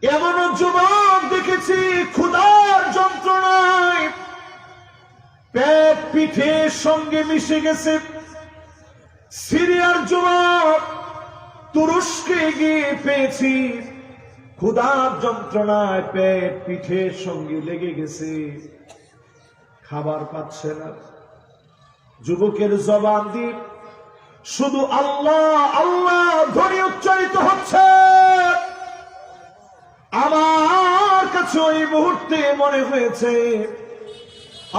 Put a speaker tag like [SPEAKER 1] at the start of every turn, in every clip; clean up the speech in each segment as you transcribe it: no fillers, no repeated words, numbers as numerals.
[SPEAKER 1] এমনও যুবক দেখেছি ক্ষুধার যন্ত্রণায় পেট পিঠের সঙ্গে মিশে গেছে। সিরিয়ার যুবক তুরস্কে গিয়ে পেয়েছি ক্ষুধার যন্ত্রণায় পেট পিঠের সঙ্গে লেগে গেছে, খাবার পাচ্ছে না। যুবকের জবান দিয়ে শুধু আল্লাহ আল্লাহ ধ্বনি উচ্চারিত হচ্ছে। আমার কাছে ওই মুহূর্তে মনে হয়েছে,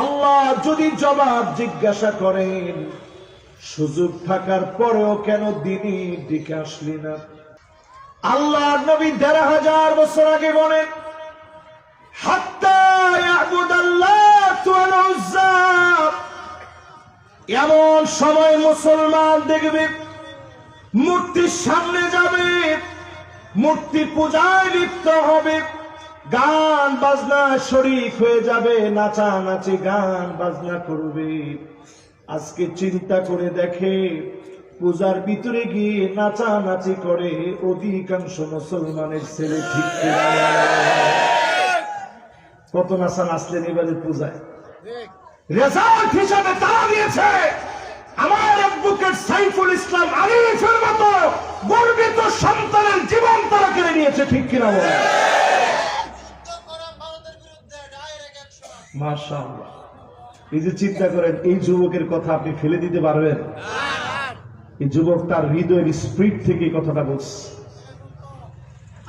[SPEAKER 1] আল্লাহ যদি জবাব জিজ্ঞাসা করেন, সুযোগ থাকার পরেও কেন দিনের দিকে আসলি না? আল্লাহর নবী ১৫০০ বছর আগে বলেন, হাত্তা ইয়াবুদাল্লাতু ওয়াল উজ্জা। এমন সময় মুসলমান দেখবে মূর্তির সামনে যাবে, মূর্তি পূজায় লিপ্ত হবে, গান বাজনা শরীক হয়ে যাবে, নাচানাচি গান বাজনা করবে। আজকে চিন্তা করে দেখে, পূজার ভিতরে গিয়ে নাচানাচি করে অধিকাংশ মুসলমানের ছেলে, ঠিক কিনা? কত নাচা নাচলেন এবারে পূজায়? রেজাল্ট হিসাবে তারা দিয়েছে আমার অ্যাডভোকেট সাইফুল ইসলাম আরিফের মতো গর্বিত সন্তানের জীবন তারা কেড়ে নিয়েছে, ঠিক কিনা বলে? মাশাআল্লাহ। এই যে চিন্তা করেন, এই যুবকের কথা আপনি ফেলে দিতে পারবেন? এই যুবক তার হৃদয়ের স্পিরিট থেকে কথাটা বলছে।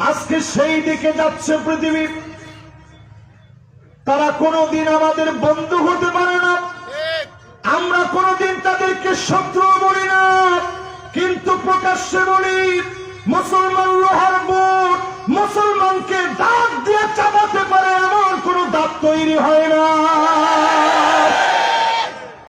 [SPEAKER 1] আজকে সেই দিকে যাচ্ছে পৃথিবী। তারা কোনদিন আমাদের বন্ধু হতে পারে না, আমরা কোনদিন তাদেরকে শত্রু বলি না, কিন্তু প্রকাশ্যে বলি মুসলমান লোহার বুট, মুসলমানকে দাঁত দিয়ে চাপাতে পারে এমন কোন দাঁত তৈরি হয় না।